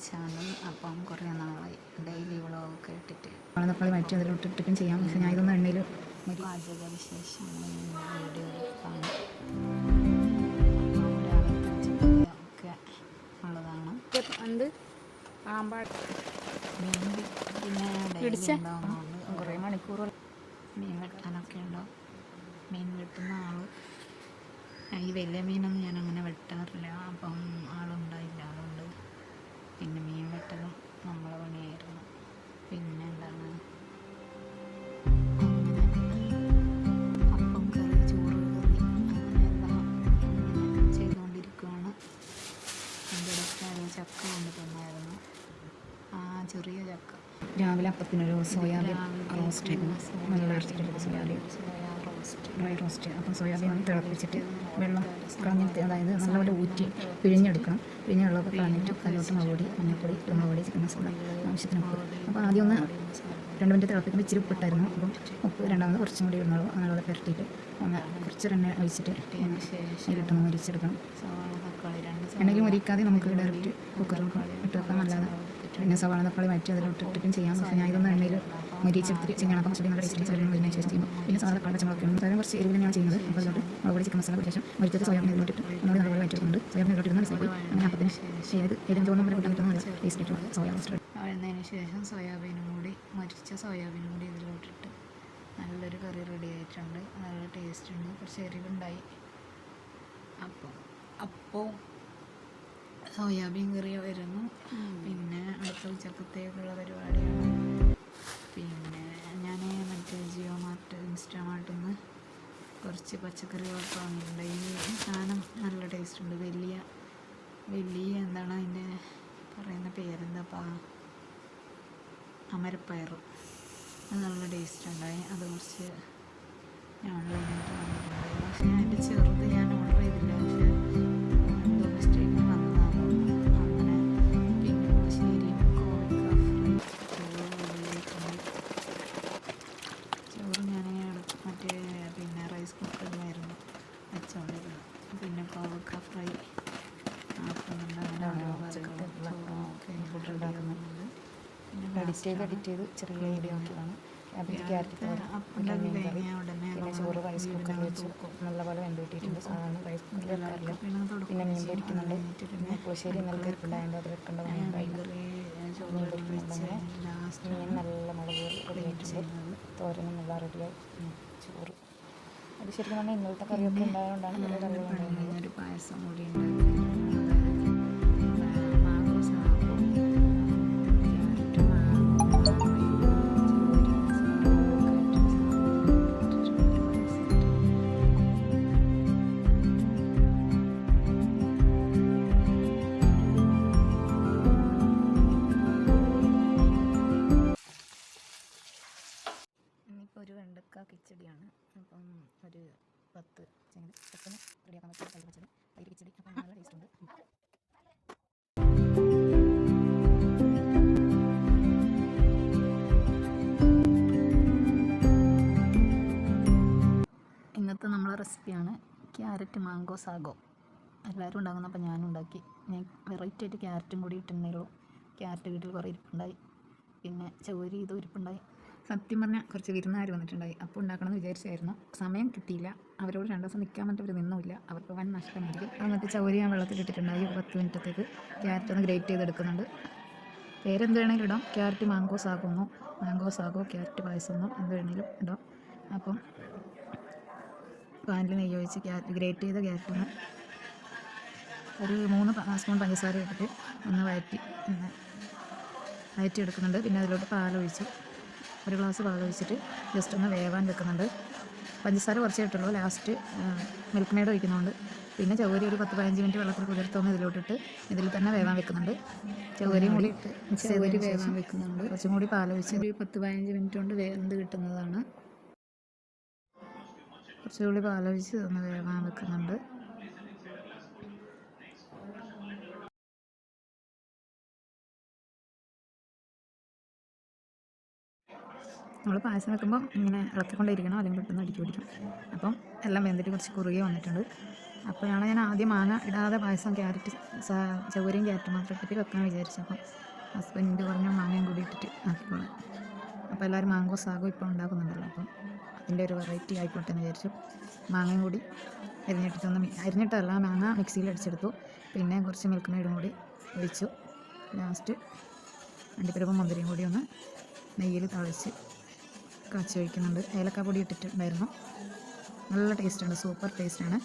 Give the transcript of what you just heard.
Channel. അപ്പം കുറേ നാളായി ഡെയിലി വ്ളോഗൊക്കെ ഇട്ടിട്ട് തക്കാളി മാറ്റി അതിലോട്ടിട്ടും ചെയ്യാം. പക്ഷേ ഞാൻ ഇതൊന്നും എണ്ണയിൽ പാചക വിശേഷങ്ങൾ വീഡിയോ കാണും. ഒക്കെ ഉള്ളതാണ്. എന്ത് ആമ്പാട് മീൻ പിന്നെ ഡെയിലി ഉണ്ടാകുന്നതുകൊണ്ട് കുറേ മണിക്കൂർ മീൻ വെട്ടാനൊക്കെ ഉണ്ടാവും. മീൻ വെട്ടുന്ന ആൾ ഈ വലിയ മീനൊന്നും ഞാൻ അങ്ങനെ വെട്ടാറില്ല. അപ്പം ആളുണ്ടായില്ല, അതുകൊണ്ട് പിന്നെ മീൻ വെട്ടലും നമ്മളെ പണിയായിരുന്നു. പിന്നെ എന്താണ് അങ്ങനെ അപ്പം കറി, ചോറ് കറി, അങ്ങനെയെല്ലാം അങ്ങനെ ചെയ്തുകൊണ്ടിരിക്കുകയാണ്. എൻ്റെ ഇടയ്ക്ക് ചക്ക കൊണ്ട് തന്നായിരുന്നു, ആ ചെറിയ ചക്ക. രാവിലെ അപ്പത്തിനൊരു സോയാബീൻ റോസ്റ്റ് ആയിരുന്നു. നല്ല സോയാബീൻ ഡ്രൈ റോസ്റ്റ്. അപ്പം സോയാബീൻ ഒന്ന് തിളപ്പിച്ചിട്ട് വെള്ളം കളഞ്ഞിട്ട്, അതായത് നല്ലപോലെ ഊറ്റി പിഴിഞ്ഞെടുക്കണം. പിഴിഞ്ഞ വെള്ളമൊക്കെ കളഞ്ഞിട്ട് അതിലോട്ട് മുളക് പൊടി, മഞ്ഞൾപ്പൊടി, കുരുമുളക് പൊടി, ചിക്കൻ മസാല ആവശ്യത്തിന് ഉപ്പ്. അപ്പോൾ ആദ്യം ഒന്ന് 2 മിനിറ്റ് തിളപ്പിക്കുമ്പോൾ ഇച്ചിരി ഉപ്പിട്ടായിരുന്നു. അപ്പം ഉപ്പ് രണ്ടാമത് കുറച്ചും കൂടി ഇടുന്നുള്ളൂ. നല്ലപോലെ പുരട്ടിയിട്ട് ഒന്ന് കുറച്ച് എണ്ണ ഒഴിച്ചിട്ട് അതിലിട്ടൊന്ന് മുരിച്ചെടുക്കണം. എണ്ണയിൽ മുരിക്കാതെ നമുക്ക് ഡയറക്റ്റ് കുക്കറിൽ ഇട്ട് വെക്കാം, നല്ലതാണ്. പിന്നെ സവാള തക്കാളി മാറ്റി അതിലോട്ടിട്ടും ചെയ്യാം. പക്ഷേ ഞാൻ ഇതൊന്നും എണ്ണയിൽ മുരിച്ചെടുത്തിട്ട് ചെയ്യണം. അപ്പം കുറച്ചുകൂടി നല്ല ടേസ്റ്റ് സോയാബീൻ മുരിഞ്ഞ ശേഷം ചെയ്യുമ്പോൾ പിന്നെ സവാള തക്കാളി പച്ചമുളകൊക്കെയാണ് സോയാബീൻ കുറച്ച് എരിവിൽ ഞാൻ ചെയ്യുന്നത്. അപ്പോൾ അതിലോട്ട് മുളക് പൊടി, ചിക്കൻ മസാല ശേഷം മുരിച്ചത് സോയാബീൻ ഇതിലോട്ടിട്ട് ഒന്നുകൂടി നല്ലപോലെ വഴറ്റിയിട്ടുണ്ട്. സോയാബീൻ ഇതിലോട്ടിരുന്ന മിസ്സായി. അങ്ങനെ അപ്പത്തിന് ഏതും ചോറും കൂടി കൂട്ടാൻ കിട്ടുന്ന നല്ല ടേസ്റ്റ് ആയിട്ടുള്ള സോയാ റോസ്റ്റ്. വഴന്നതിന് ശേഷം മരിച്ച സോയാബീനും കൂടി ഇതിലോട്ടിട്ട് നല്ലൊരു കറി റെഡി ആയിട്ടുണ്ട്. നല്ല ടേസ്റ്റ് ഉണ്ട്, കുറച്ച് എരിവുണ്ടായി. അപ്പോൾ സോയാബീൻ കറി വരുന്നു. പിന്നെ അടുത്ത ഉച്ചക്കത്തേക്കുള്ള പരിപാടിയാണ്. പിന്നെ ഞാൻ മറ്റേ ജിയോ മാർട്ട്, ഇൻസ്റ്റാമാർട്ടിൽ നിന്ന് കുറച്ച് പച്ചക്കറികളൊക്കെ വാങ്ങിയിട്ടുണ്ട്. ഈ സാധനം നല്ല ടേസ്റ്റ് ഉണ്ട്. വലിയ എന്താണ് അതിൻ്റെ പറയുന്ന പേരെന്താപ്പാ, അമരപ്പയർ. അത് നല്ല ടേസ്റ്റ് ഉണ്ടായി. അത് കുറച്ച് ഞാൻ ഓൺലൈനായിട്ട് വാങ്ങിയിട്ടുണ്ടായി. പക്ഷേ അതിൻ്റെ ചെറുത് ഞാൻ ഓർഡർ ചെയ്തില്ല. പക്ഷേ എന്തോ മിസ്റ്റേക്കിന് വന്നതാണ് അങ്ങനെ. പിന്നെ പുളിശ്ശേരിയും കോവക്ക ചോറ് ഞാൻ മറ്റേ പിന്നെ റൈസ് കുക്കറിലായിരുന്നു വെച്ചുകൊണ്ടിരുന്നത്. പിന്നെ കോവക്ക ഫ്രൈ ആക്കുന്നുണ്ട്. അങ്ങനെ ഓരോ ഫുഡ് ഉണ്ടാക്കുന്നുണ്ട്. എഡിറ്റ് ചെയ്ത് ചെറിയ വീഡിയോ ആക്കിയതാണ്. അതിൽ ക്യാരറ്റ് പിന്നെ ചോറ് റൈസ് കുക്കറിൽ വെച്ച് നല്ലപോലെ വെന്ത് കിട്ടിയിട്ടുണ്ട്. സാധാരണ റൈസ് കുക്കറിൽ വെക്കാറില്ല. പിന്നെ മീൻ പൊരിക്കുന്നുണ്ട്. പിന്നെ പുളിശ്ശേരി ഇന്നലത്തെ ഇരിപ്പുണ്ടായതുകൊണ്ട് അത് വെക്കേണ്ട പണിയുണ്ടായില്ല. മീൻ പൊരിക്കുന്നുണ്ട്. മീൻ നല്ല മുളക് റെഡി ആയിട്ടുണ്ട്. തോരനും നല്ല റെഡിയായി. ചോറ് അത് ശരിക്കും പറഞ്ഞാൽ ഇന്നലത്തെ കറിയൊക്കെ ഉണ്ടായതുകൊണ്ടാണ് നല്ല കറി ഉണ്ടായിരുന്നത്. ഒരു പായസം കൂടി ഉണ്ടാക്കി. ഒരു വെണ്ടക്ക കിച്ചടിയാണ്. അപ്പം ഒരു 10 പെട്ടെന്ന് റെഡിയാക്കാൻ പറ്റും. തൈര് പച്ചടി, തൈര് കിച്ചടി. അപ്പം നല്ല ടേസ്റ്റ് ഉണ്ട്. ഇന്നത്തെ നമ്മളെ റെസിപ്പിയാണ് ക്യാരറ്റ് മാംഗോ സാഗോ. എല്ലാവരും ഉണ്ടാകുന്ന, അപ്പം ഞാനും ഉണ്ടാക്കി. ഞാൻ വെറൈറ്റി ആയിട്ട് ക്യാരറ്റും കൂടി ഇട്ടുണ്ടേ. ക്യാരറ്റ് വീട്ടിൽ കുറേ ഇരിപ്പുണ്ടായി. പിന്നെ ചൗരി ഇത് ഇരിപ്പുണ്ടായി. സത്യം പറഞ്ഞാൽ കുറച്ച് വിരുന്നുകാർ വന്നിട്ടുണ്ടായി. അപ്പോൾ ഉണ്ടാക്കണമെന്ന് വിചാരിച്ചായിരുന്നു. സമയം കിട്ടിയില്ല. അവരോട് 2 ദിവസം നിൽക്കാൻ പറ്റും, അവർ നിന്നുമില്ല. അവർക്ക് വൻ നഷ്ടമായിരിക്കും. എന്നിട്ട് ചൗരി ഞാൻ വെള്ളത്തിലിട്ടിട്ടുണ്ടായി. 10 മിനിറ്റത്തേക്ക് ക്യാരറ്റ് ഒന്ന് ഗ്രേറ്റ് ചെയ്തെടുക്കുന്നുണ്ട്. പേരെന്ത് വേണമെങ്കിലും ഇടാം. ക്യാരറ്റ് മാംഗോ സാഗോന്നോ, മാംഗോ സാഗോ ക്യാരറ്റ് പായസമെന്നോ എന്ത് വേണമെങ്കിലും ഇടാം. അപ്പം പാനിൽ നെയ്യ് ഒഴിച്ച് ഗ്രേറ്റ് ചെയ്ത ക്യാരറ്റൊന്ന് ഒരു 3 സ്പൂൺ പഞ്ചസാര ഇട്ടിട്ട് ഒന്ന് വഴറ്റി എടുക്കുന്നുണ്ട്. പിന്നെ അതിലോട്ട് പാലൊഴിച്ച് 1 ഗ്ലാസ് പാലൊഴിച്ചിട്ട് ജസ്റ്റ് ഒന്ന് വേവാൻ വെക്കുന്നുണ്ട്. പഞ്ചസാര കുറച്ചേ ഇട്ടുള്ളൂ. ലാസ്റ്റ് മിൽക്ക് മെയ്ഡ് ഒഴിക്കുന്നുണ്ട്. പിന്നെ ചൗരി ഒരു 10-15 മിനിറ്റ് വെള്ളത്തിൽ കുതിർത്തൊന്ന് ഇതിലോട്ടിട്ട് ഇതിൽ തന്നെ വേവാൻ വെക്കുന്നുണ്ട്. ചൗരിയും കൂടി ഇട്ട് മിക്സ് ചെയ്ത് വേവാൻ വെക്കുന്നുണ്ട്. കുറച്ചും കൂടി പാലൊഴിച്ച് ഒരു 10-15 മിനിറ്റ് കൊണ്ട് വെന്ത് കിട്ടുന്നതാണ്. കുറച്ചുകൂടി പാലൊഴിച്ച് ഒന്ന് വേവാൻ വെക്കുന്നുണ്ട്. നമ്മൾ പായസം വെക്കുമ്പോൾ ഇങ്ങനെ ഇളക്കിക്കൊണ്ടിരിക്കണം, അല്ലെങ്കിൽ പെട്ടെന്ന് അടിക്ക് പിടിക്കും. അപ്പം എല്ലാം വെന്തിട്ട് കുറച്ച് കുറുകെ വന്നിട്ടുണ്ട്. അപ്പോഴാണ് ഞാൻ ആദ്യം മാങ്ങ ഇടാതെ പായസം ചവരിയും ക്യാരറ്റും മാത്രം ഇട്ടിട്ട് വെക്കാൻ വിചാരിച്ചു. അപ്പം ഹസ്ബൻഡ് പറഞ്ഞു മാങ്ങയും കൂടി ഇട്ടിട്ട് ആക്കിക്കോളാം. അപ്പോൾ എല്ലാവരും മാങ്കോ സാഗോ ഇപ്പോൾ ഉണ്ടാക്കുന്നുണ്ടല്ലോ, അപ്പം അതിൻ്റെ ഒരു വെറൈറ്റി ആയിക്കോട്ടെ എന്ന് വിചാരിച്ചു. മാങ്ങയും കൂടി അരിഞ്ഞിട്ടല്ല, മാങ്ങ മിക്സിയിൽ അടിച്ചെടുത്തു. പിന്നെ കുറച്ച് മിൽക്ക് മെയ്ഡും കൂടി ഒഴിച്ചു. ലാസ്റ്റ് അണ്ടിപ്പരിപ്പും മുന്തിരിയും കൂടി ഒന്ന് നെയ്യിൽ തളിച്ച് കാച്ചി ഒഴിക്കുന്നുണ്ട്. ഏലക്കാപ്പൊടി ഇട്ടിട്ടുണ്ടായിരുന്നു. നല്ല ടേസ്റ്റാണ്, സൂപ്പർ ടേസ്റ്റാണ്.